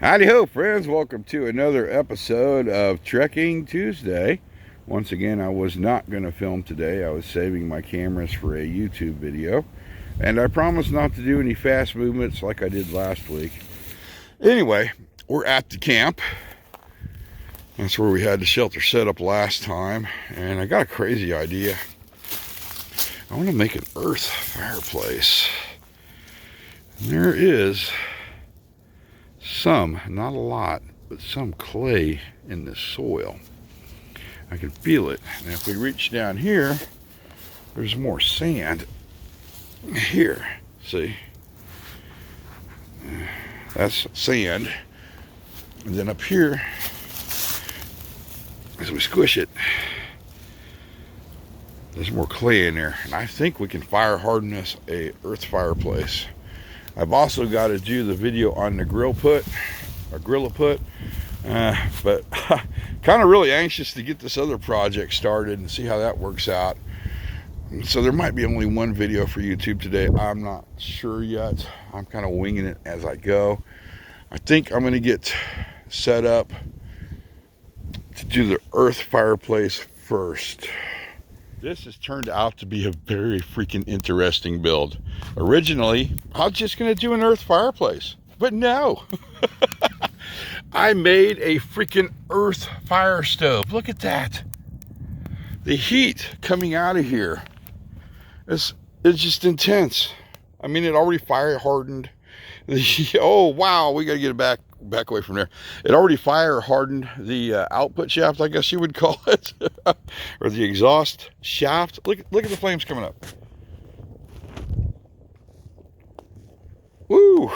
Howdy ho, friends. Welcome to another episode of Trekking Tuesday. Once again, I was not going to film today. I was saving my cameras for a YouTube video. And I promised not to do any fast movements like I did last week. Anyway, we're at the camp. That's where we had the shelter set up last time. And I got a crazy idea. I want to make an earth fireplace. And there is some, not a lot, but some clay in the soil. I can feel it. And if we reach down here, there's more sand here. See? That's sand. And then up here, as we squish it, there's more clay in there. And I think we can fire harden this a earth fireplace. I've also got to do the video on the grill put, but kind of really anxious to get this other project started and see how that works out. So there might be only one video for YouTube today. I'm not sure yet. I'm kind of winging it as I go. I think I'm going to get set up to do the earth fireplace first. This has turned out to be a very freaking interesting build. Originally, I was just going to do an earth fireplace, but no. I made a freaking earth fire stove. Look at that. The heat coming out of here is just intense. I mean, it already fire hardened. Oh, wow, we got to get it back away from there. It already fire hardened the output shaft, I guess you would call it, or the exhaust shaft. Look at the flames coming up. Woo!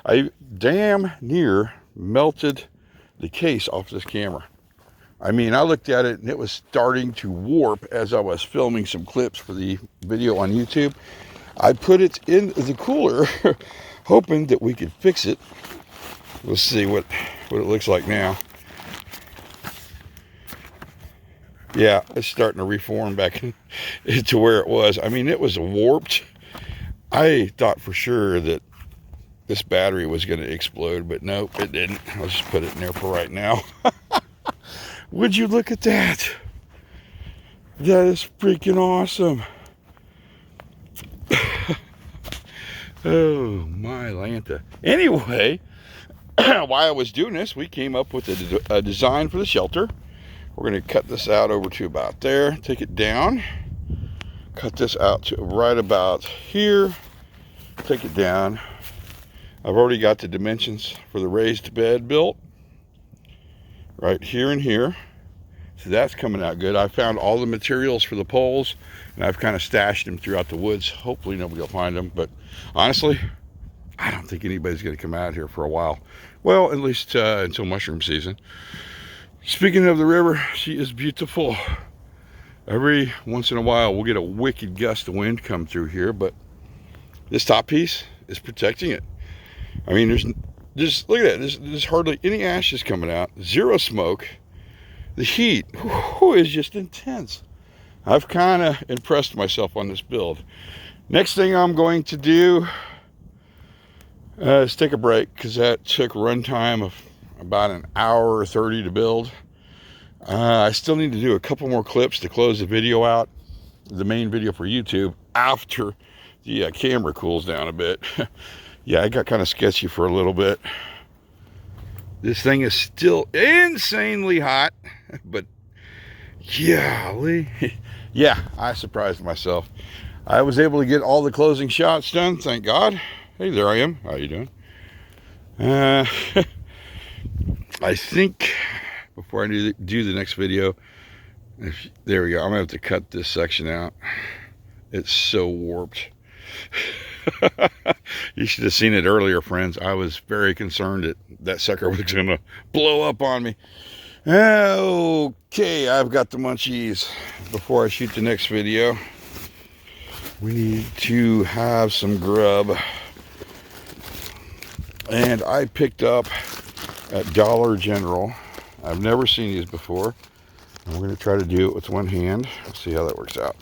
I damn near melted the case off this camera. I mean, I looked at it and it was starting to warp as I was filming some clips for the video on YouTube. I put it in the cooler hoping that we could fix it. Let's see what it looks like now. Yeah, it's starting to reform back to where it was. I mean, it was warped. I thought for sure that this battery was going to explode, but nope, it didn't. Let's just put it in there for right now. Would you look at that? That is freaking awesome. Oh, my Lanta. Anyway, while I was doing this, we came up with a design for the shelter. We're going to cut this out over to about there, take it down, cut this out to right about here, take it down. I've already got the dimensions for the raised bed built right here and here. So that's coming out good. I found all the materials for the poles and I've kind of stashed them throughout the woods. Hopefully nobody will find them, but honestly, I don't think anybody's going to come out here for a while. Well, at least until mushroom season. Speaking of the river, she is beautiful. Every once in a while, we'll get a wicked gust of wind come through here, but this top piece is protecting it. I mean, there's look at that. There's hardly any ashes coming out. Zero smoke. The heat is just intense. I've kind of impressed myself on this build. Next thing I'm going to do is take a break because that took runtime of about an hour 30 to build. I still need to do a couple more clips to close the video out, the main video for YouTube, after the camera cools down a bit. Yeah, I got kind of sketchy for a little bit. This thing is still insanely hot, but golly, yeah, I surprised myself. I was able to get all the closing shots done, thank God. Hey, there I am. How you doing? I think before I do the next video, there we go. I'm gonna have to cut this section out. It's so warped. You should have seen it earlier, friends. I was very concerned that that sucker was gonna blow up on me. Okay, I've got the munchies. Before I shoot the next video, we need to have some grub. And I picked up at Dollar General. I've never seen these before. And we're going to try to do it with one hand. Let's see how that works out.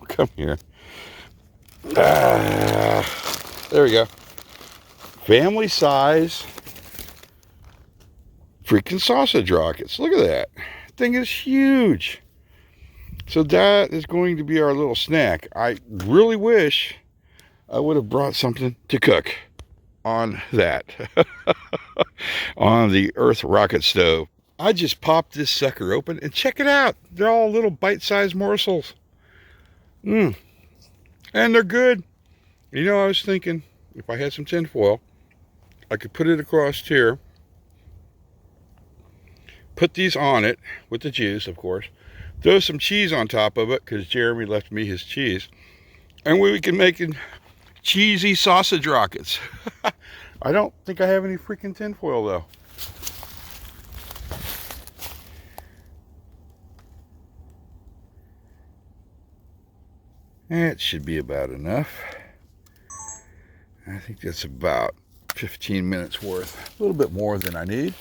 Come here. There we go. family size freaking sausage rockets. Look at that. That thing is huge. So that is going to be our little snack. I really wish I would have brought something to cook on that. On the Earth rocket stove. I just popped this sucker open and check it out. They're all little bite-sized morsels. And they're good. You know, I was thinking if I had some tin foil, I could put it across here, put these on it with the juice, of course, throw some cheese on top of it because Jeremy left me his cheese, and we can make cheesy sausage rockets. I don't think I have any freaking tin foil though. That should be about enough. I think that's about 15 minutes worth. A little bit more than I need.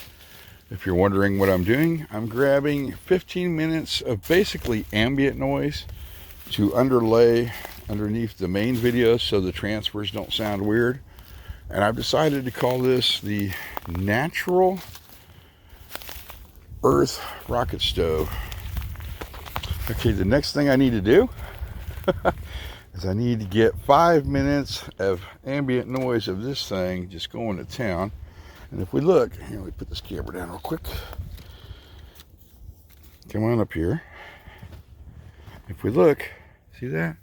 If you're wondering what I'm doing, I'm grabbing 15 minutes of basically ambient noise to underlay underneath the main video so the transfers don't sound weird. And I've decided to call this the Natural Earth Rocket Stove. Okay, the next thing I need to do is I need to get 5 minutes of ambient noise of this thing just going to town. And if we look, here, let me put this camera down real quick. Come on up here. If we look, see that?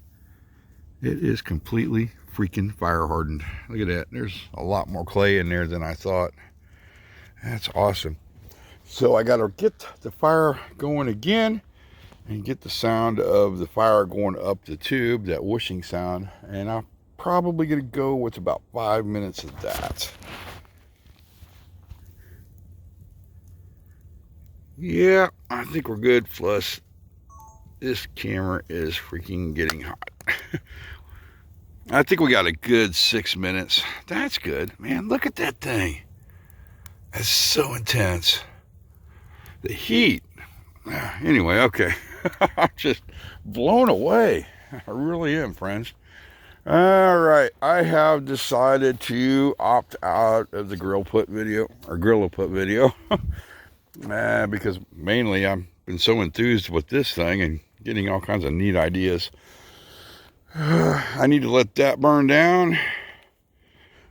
It is completely freaking fire hardened. Look at that. There's a lot more clay in there than I thought. That's awesome. So I got to get the fire going again and get the sound of the fire going up the tube, that whooshing sound. And I'm probably going to go with about 5 minutes of that. Yeah, I think we're good. Plus, this camera is freaking getting hot. I think we got a good 6 minutes. That's good. Man, look at that thing. That's so intense. The heat. Anyway, okay. I'm just blown away. I really am, friends. All right. I have decided to opt out of the grill put video, or Grillo put video. Because mainly I've been so enthused with this thing and getting all kinds of neat ideas. I need to let that burn down,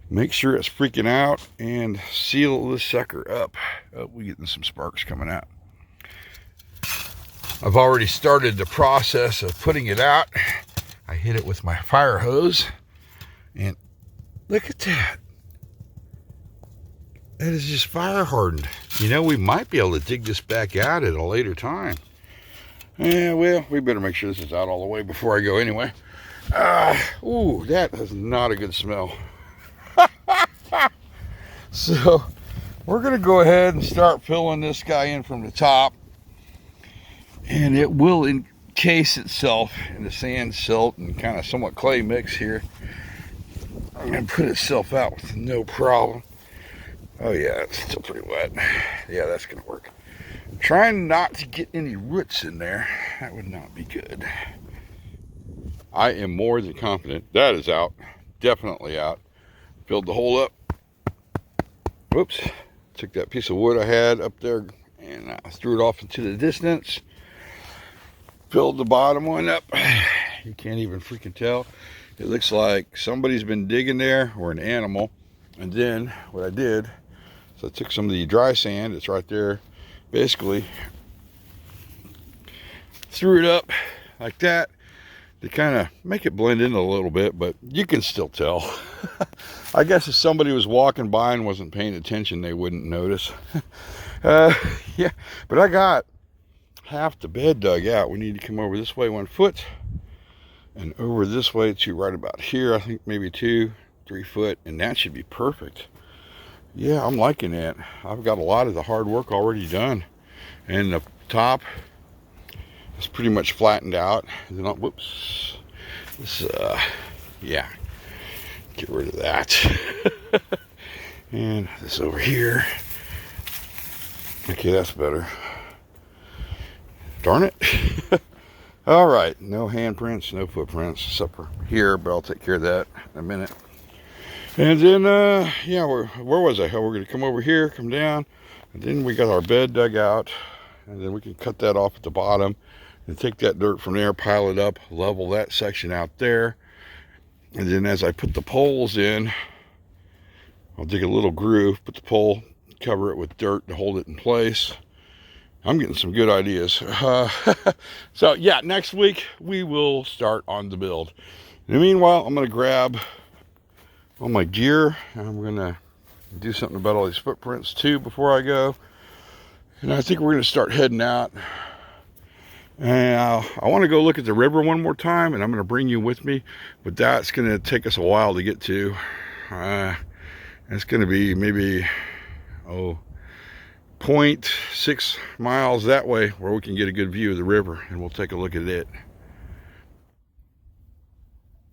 make sure it's freaking out, and seal this sucker up. Oh, we're getting some sparks coming out. I've already started the process of putting it out. I hit it with my fire hose, and look at that. That is just fire hardened. You know, we might be able to dig this back out at a later time. Yeah, well, we better make sure this is out all the way before I go anyway. Ooh, that is not a good smell. So, we're going to go ahead and start filling this guy in from the top. And it will encase itself in the sand, silt, and kind of somewhat clay mix here. And put itself out with no problem. Oh yeah, it's still pretty wet. Yeah, that's going to work. I'm trying not to get any roots in there. That would not be good. I am more than confident that is out. Definitely out. Filled the hole up. Whoops. Took that piece of wood I had up there and I threw it off into the distance. Filled the bottom one up. You can't even freaking tell. It looks like somebody's been digging there, or an animal. And then what I did is I took some of the dry sand, it's right there, basically threw it up like that to kind of make it blend in a little bit, but you can still tell. I guess if somebody was walking by and wasn't paying attention, they wouldn't notice. Yeah, but I got half the bed dug out. We need to come over this way 1 foot and over this way to right about here. I think maybe 2-3 foot, and that should be perfect. Yeah, I'm liking that. I've got a lot of the hard work already done, and the top is pretty much flattened out. And then whoops, this yeah, get rid of that. And this over here. Okay, that's better. Darn it. All right, no handprints, no footprints except for here, but I'll take care of that in a minute. And then, yeah, where was I? Oh, we're going to come over here, come down, and then we got our bed dug out, and then we can cut that off at the bottom and take that dirt from there, pile it up, level that section out there. And then as I put the poles in, I'll dig a little groove, put the pole, cover it with dirt to hold it in place. I'm getting some good ideas. So yeah, next week we will start on the build. In the meanwhile, I'm going to grab all my gear, and I'm going to do something about all these footprints too before I go. And I think we're going to start heading out. And I want to go look at the river one more time, and I'm going to bring you with me, but that's going to take us a while to get to. It's going to be maybe 0.6 miles that way where we can get a good view of the river, and we'll take a look at it.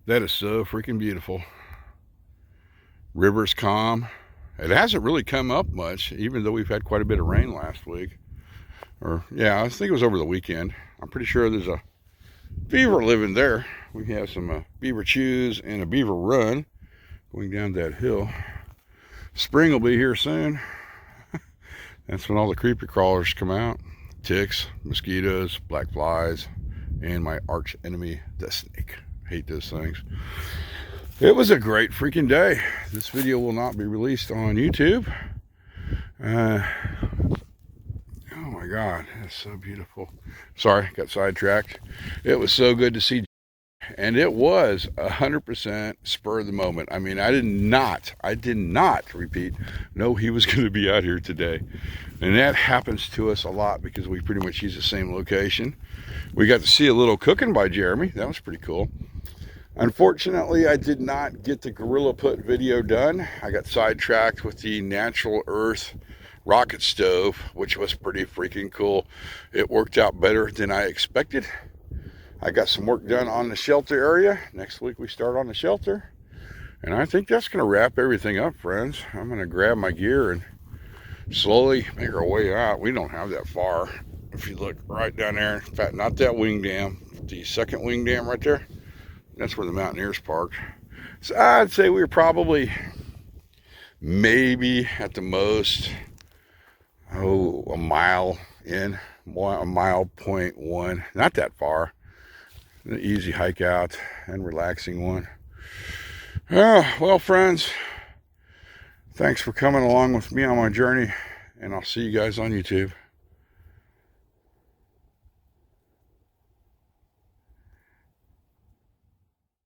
That is so freaking beautiful. River's calm. It hasn't really come up much, even though we've had quite a bit of rain last week. Or yeah, I think it was over the weekend. I'm pretty sure there's a beaver living there. We have some beaver chews and a beaver run going down that hill. Spring will be here soon. That's when all the creepy crawlers come out. Ticks, mosquitoes, black flies, and my arch enemy, the snake. Hate those things. It was a great freaking day. This video will not be released on YouTube. Oh my God, that's so beautiful. Sorry, got sidetracked. It was so good to see. And it was 100% spur of the moment. I mean, I did not, repeat, know he was going to be out here today. And that happens to us a lot because we pretty much use the same location. We got to see a little cooking by Jeremy. That was pretty cool. Unfortunately, I did not get the Gorilla Put video done. I got sidetracked with the Natural Earth rocket stove, which was pretty freaking cool. It worked out better than I expected. I got some work done on the shelter area. Next week we start on the shelter. And I think that's going to wrap everything up, friends. I'm going to grab my gear and slowly make our way out. We don't have that far. If you look right down there, in fact, not that wing dam, the second wing dam right there, that's where the Mountaineers parked. So I'd say we were probably maybe at the most, a mile in, 1.1, not that far. An easy hike out and relaxing one. Well, friends, thanks for coming along with me on my journey, and I'll see you guys on YouTube.